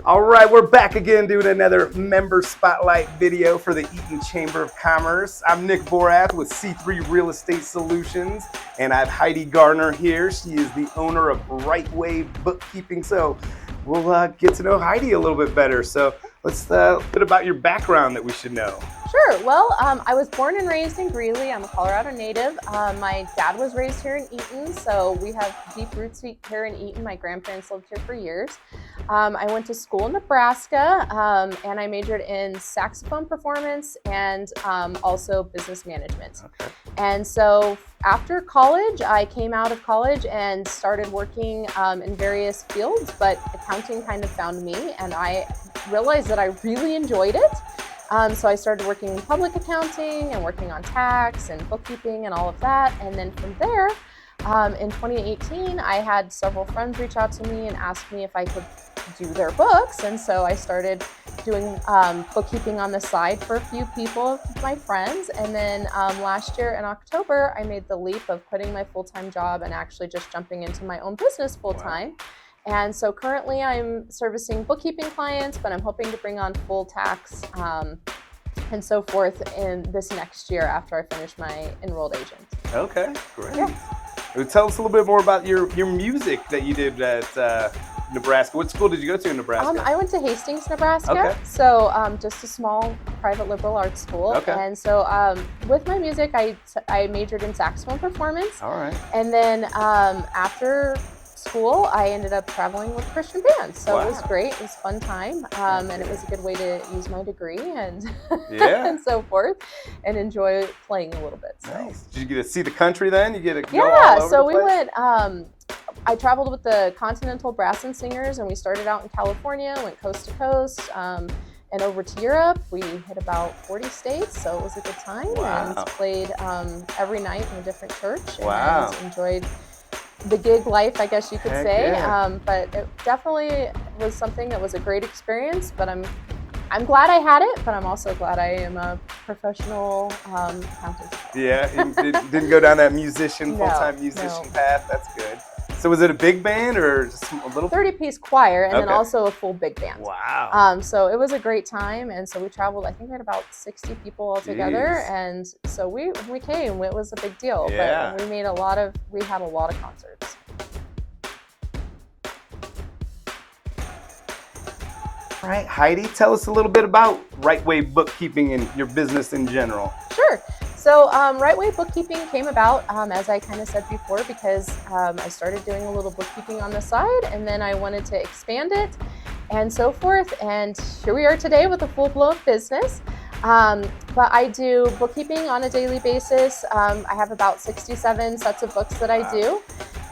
All right, we're back again doing another member spotlight video for the Eaton Chamber of Commerce. I'm Nick Borath with C3 Real Estate Solutions, and I have Heidi Garner here. She is the owner of Right Way Bookkeeping. So we'll get to know Heidi a little bit better. So let's a bit about your background that we should know. Sure. Well, I was born and raised in Greeley. I'm a Colorado native. My dad was raised here in Eaton, so we have deep roots here in Eaton. My grandparents lived here for years. I went to school in Nebraska, and I majored in saxophone performance and also business management. Okay. And so after college, I came out of college and started working in various fields, but accounting kind of found me, and I realized that I really enjoyed it. So I started working in public accounting and working on tax and bookkeeping and all of that. And then from there, in 2018, I had several friends reach out to me and ask me if I could do their books. And so I started doing bookkeeping on the side for a few people, my friends. And then last year in October, I made the leap of quitting my full-time job and actually just jumping into my own business full-time. Wow. And so currently I'm servicing bookkeeping clients, but I'm hoping to bring on full tax and so forth in this next year after I finish my enrolled agent. Okay, great. Yeah. Tell us a little bit more about your music that you did at Nebraska. What school did you go to in Nebraska? I went to Hastings, Nebraska. Okay. So just a small private liberal arts school. Okay. And so with my music, I majored in saxophone performance. All right. And then after school, I ended up traveling with Christian bands. So It was great. It was a fun time. And it was a good way to use my degree and, and so forth and enjoy playing a little bit. So. Nice. Did you get to see the country then? You get to go all over the we went, I traveled with the Continental Brass and Singers, and we started out in California, went coast to coast, and over to Europe. We hit about 40 states, so it was a good time. Wow. And played every night in a different church. Wow. And enjoyed the gig life, I guess you could say. Yeah. But it definitely was something that was a great experience. But I'm glad I had it, but I'm also glad I am a professional accountant. Yeah, you didn't go down that full-time musician path. That's good. So was it a big band or just a little? 30-piece choir and then also a full big band. Wow. So it was a great time, and so we traveled. I think we had about 60 people all together, and so we came. It was a big deal. Yeah. But we had a lot of concerts. All right, Heidi, tell us a little bit about Right Way Bookkeeping and your business in general. Sure. So Right Way Bookkeeping came about, as I kind of said before, because I started doing a little bookkeeping on the side, and then I wanted to expand it and so forth. And here we are today with a full-blown business. But I do bookkeeping on a daily basis. I have about 67 sets of books that I do.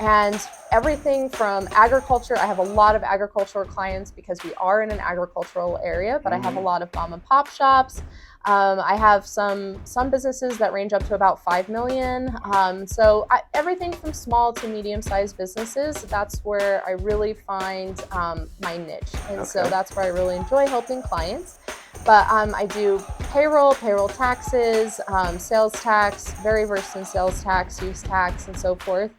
And everything from agriculture, I have a lot of agricultural clients because we are in an agricultural area, but I have a lot of mom and pop shops. I have some businesses that range up to about 5 million. Everything from small to medium-sized businesses, that's where I really find my niche. And so that's where I really enjoy helping clients. But I do payroll taxes, sales tax, very versed in sales tax, use tax, and so forth.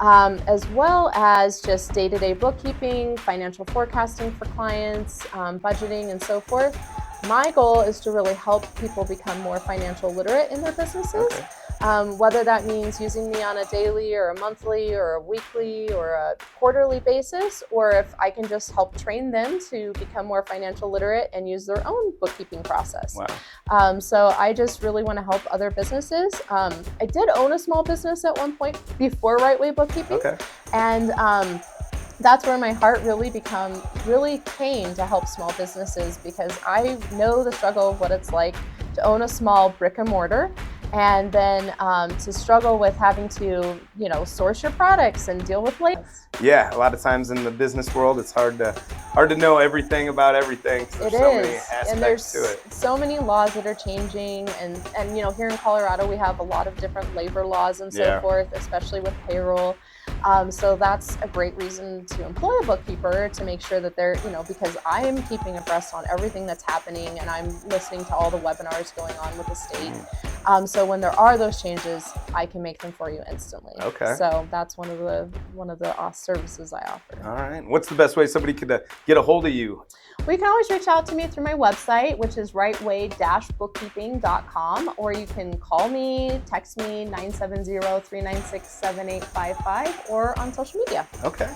As well as just day-to-day bookkeeping, financial forecasting for clients, budgeting, and so forth. My goal is to really help people become more financial literate in their businesses, whether that means using me on a daily or a monthly or a weekly or a quarterly basis, or if I can just help train them to become more financial literate and use their own bookkeeping process. Wow. So I just really want to help other businesses. I did own a small business at one point before Right Way Bookkeeping. Okay. And that's where my heart really came to help small businesses, because I know the struggle of what it's like to own a small brick and mortar, and then to struggle with having to, source your products and deal with labor. Yeah, a lot of times in the business world, it's hard to know everything about everything. There's so many aspects and there's to it. So many laws that are changing, and here in Colorado we have a lot of different labor laws and so forth, especially with payroll. So that's a great reason to employ a bookkeeper, to make sure that they're, because I am keeping abreast on everything that's happening, and I'm listening to all the webinars going on with the state. So when there are those changes, I can make them for you instantly. Okay. So that's one of the services I offer. All right. What's the best way somebody could get a hold of you? Well, you can always reach out to me through my website, which is rightway-bookkeeping.com, or you can call me, text me, 970-396-7855, or on social media. Okay.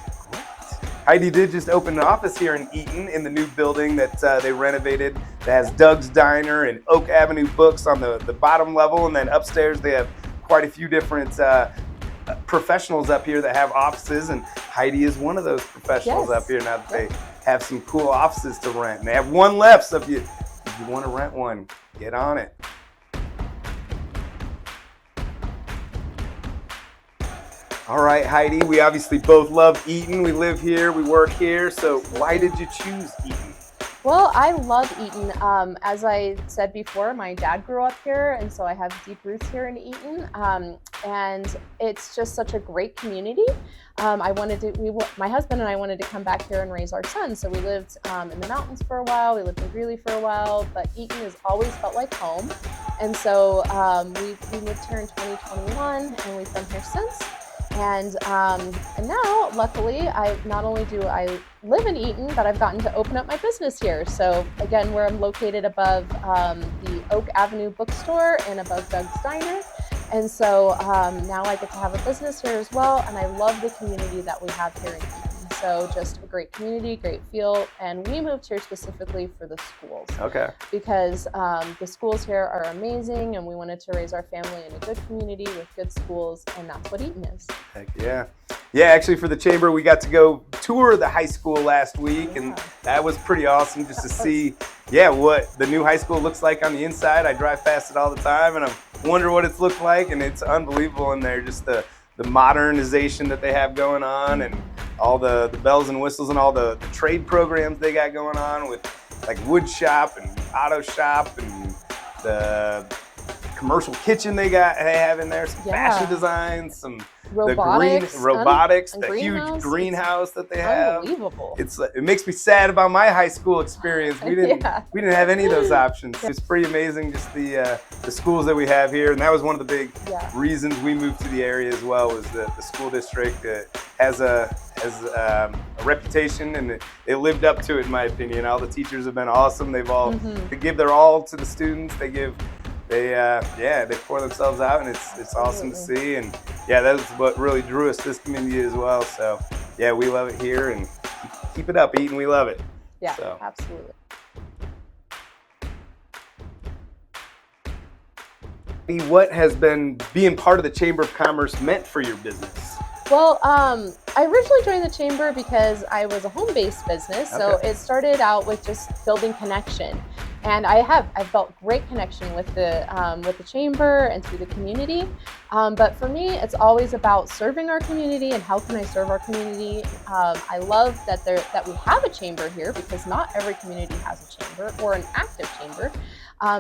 Heidi did just open an office here in Eaton in the new building that they renovated that has Doug's Diner and Oak Avenue Books on the bottom level, and then upstairs they have quite a few different professionals up here that have offices, and Heidi is one of those professionals up here now that they have some cool offices to rent. And they have one left, so if you want to rent one, get on it. All right, Heidi, we obviously both love Eaton. We live here, we work here, so why did you choose Eaton? Well, I love Eaton. As I said before, my dad grew up here, and so I have deep roots here in Eaton. And it's just such a great community. My husband and I wanted to come back here and raise our son. So we lived in the mountains for a while. We lived in Greeley for a while, but Eaton has always felt like home. And so we moved here in 2021, and we've been here since. And now, luckily, not only do I live in Eaton, but I've gotten to open up my business here. So again, where I'm located above the Oak Avenue bookstore and above Doug's Diner. And so now I get to have a business here as well. And I love the community that we have here in Eaton. So just a great community, great feel. And we moved here specifically for the schools. Okay. Because the schools here are amazing, and we wanted to raise our family in a good community with good schools, and that's what Eaton is. Heck yeah. Yeah, actually for the Chamber, we got to go tour the high school last week, and that was pretty awesome just to see, what the new high school looks like on the inside. I drive past it all the time, and I wonder what it's looked like, and it's unbelievable in there, just the modernization that they have going on, and all the bells and whistles and all the trade programs they got going on with like wood shop and auto shop and the commercial kitchen they have in there, some fashion designs, some robotics, the huge greenhouse that they have. Unbelievable. It makes me sad about my high school experience. We didn't have any of those options. It's pretty amazing just the schools that we have here, and that was one of the big reasons we moved to the area as well. Was the school district has a reputation, and it lived up to it in my opinion. All the teachers have been awesome. They've all they give their all to the students. They pour themselves out, and it's awesome to see. And that's what really drew us to this community as well. So we love it here, and keep it up, Eaton. We love it. Yeah, absolutely. What has been being part of the Chamber of Commerce meant for your business? Well, I originally joined the Chamber because I was a home-based business, so it started out with just building connection. And I've built great connection with the Chamber and through the community. But for me, it's always about serving our community and how can I serve our community. I love that we have a chamber here, because not every community has a chamber or an active chamber.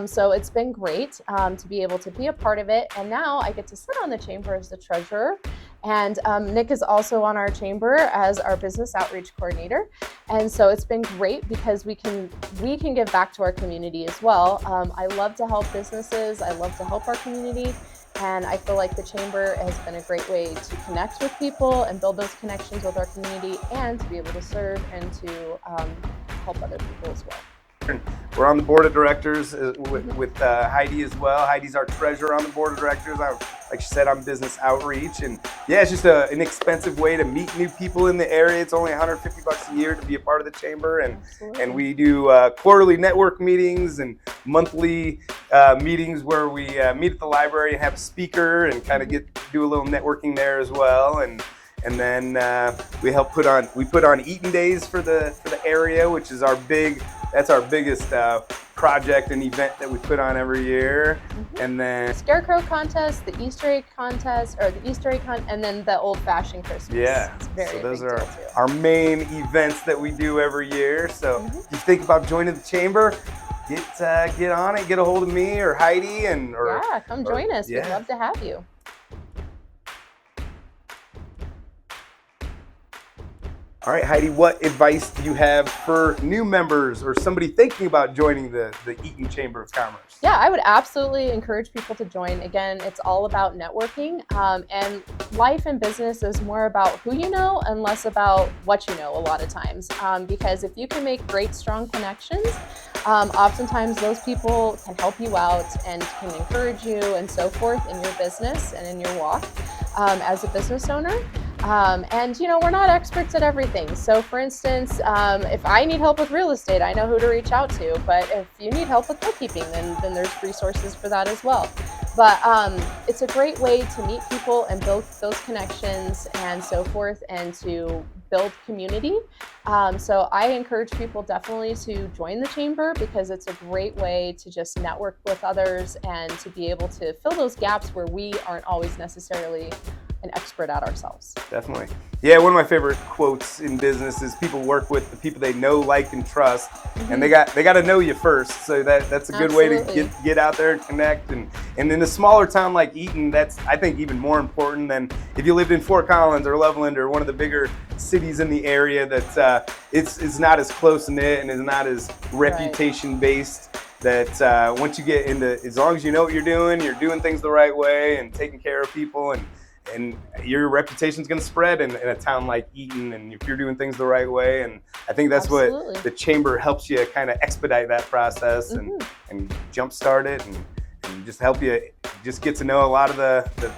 So it's been great to be able to be a part of it. And now I get to sit on the chamber as the treasurer. And Nick is also on our chamber as our business outreach coordinator. And so it's been great because we can give back to our community as well. I love to help businesses. I love to help our community. And I feel like the Chamber has been a great way to connect with people and build those connections with our community, and to be able to serve and to help other people as well. We're on the board of directors with Heidi as well. Heidi's our treasurer on the board of directors. Like she said, I'm business outreach, and it's just an inexpensive way to meet new people in the area. It's only $150 a year to be a part of the Chamber, and we do quarterly network meetings and monthly meetings where we meet at the library and have a speaker and kind of do a little networking there as well. And then we put on Eaton Days for the area, which is our biggest project and event that we put on every year. And then Scarecrow contest, the Easter egg contest, and then the old-fashioned Christmas. It's very so those are our main events that we do every year. So if you think about joining the Chamber, get on it, get a hold of me or Heidi, come join us. We'd love to have you. All right, Heidi, what advice do you have for new members or somebody thinking about joining the Eaton Chamber of Commerce? Yeah, I would absolutely encourage people to join. Again, it's all about networking, and life and business is more about who you know and less about what you know a lot of times. Because if you can make great, strong connections, oftentimes those people can help you out and can encourage you and so forth in your business and in your walk as a business owner. And we're not experts at everything. So for instance, if I need help with real estate, I know who to reach out to. But if you need help with bookkeeping, then there's resources for that as well. But it's a great way to meet people and build those connections and so forth, and to build community. So I encourage people definitely to join the chamber, because it's a great way to just network with others and to be able to fill those gaps where we aren't always necessarily an expert at ourselves. Definitely. Yeah, one of my favorite quotes in business is people work with the people they know, like, and trust, and they got to know you first. So that's a good way to get out there and connect. And in a smaller town like Eaton, that's, I think, even more important than if you lived in Fort Collins or Loveland or one of the bigger cities in the area. That it's not as close knit and is not as reputation based. That once you get into, as long as you know what you're doing things the right way and taking care of people, and your reputation is going to spread in a town like Eaton, and if you're doing things the right way. And I think that's what the chamber helps you kind of expedite that process and jumpstart it, and just help you just get to know a lot of the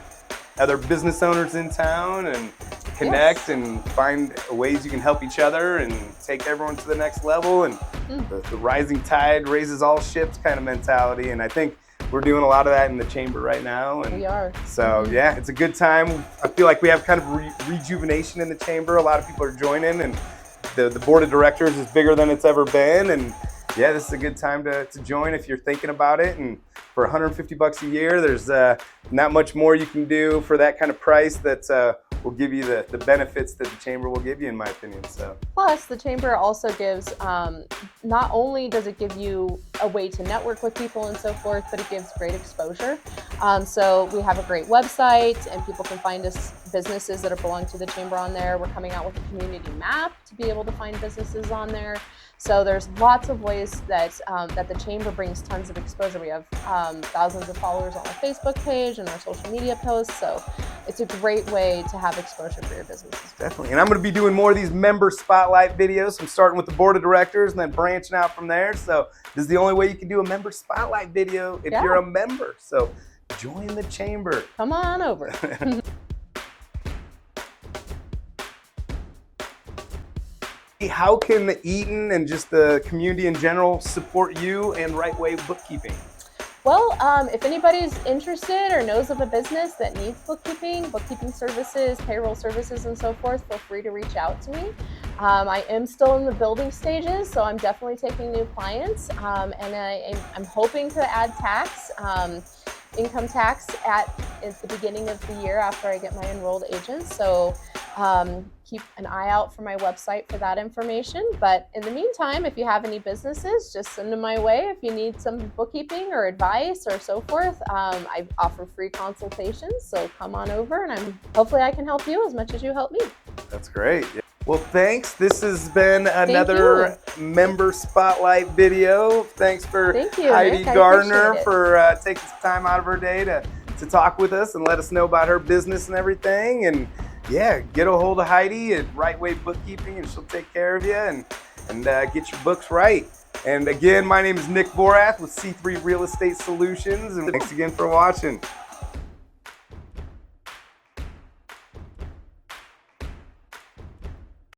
other business owners in town and connect and find ways you can help each other and take everyone to the next level. And the rising tide raises all ships kind of mentality. And I think we're doing a lot of that in the chamber right now. And we are. So yeah, it's a good time. I feel like we have kind of rejuvenation in the chamber. A lot of people are joining, and the board of directors is bigger than it's ever been. And yeah, this is a good time to join if you're thinking about it. And for $150 a year, there's not much more you can do for that kind of price that will give you the benefits that the chamber will give you, in my opinion. So plus, the chamber also gives, not only does it give you a way to network with people and so forth, but it gives great exposure. So we have a great website, and people can find us, businesses that belong to the chamber, on there. We're coming out with a community map to be able to find businesses on there. So there's lots of ways that that the chamber brings tons of exposure. We have thousands of followers on our Facebook page and our social media posts. So it's a great way to have exposure for your businesses. Definitely. And I'm going to be doing more of these member spotlight videos. I'm starting with the board of directors and then branching out from there. So this is the only way you can do a member spotlight video if you're a member. So join the chamber. Come on over. How can the Eaton and just the community in general support you and Right Way Bookkeeping? Well, if anybody's interested or knows of a business that needs bookkeeping services, payroll services, and so forth, feel free to reach out to me. I am still in the building stages, so I'm definitely taking new clients, and I'm hoping to add income tax at the beginning of the year after I get my enrolled agents. So keep an eye out for my website for that information. But in the meantime, if you have any businesses, just send them my way. If you need some bookkeeping or advice or so forth, I offer free consultations. So come on over, and hopefully I can help you as much as you help me. That's great. Well, thanks. This has been another member spotlight video. Thanks for Heidi Garner for taking some time out of her day to talk with us and let us know about her business and everything. And yeah, get a hold of Heidi at Right Way Bookkeeping, and she'll take care of you and get your books right. And again, my name is Nick Borath with C3 Real Estate Solutions, and thanks again for watching.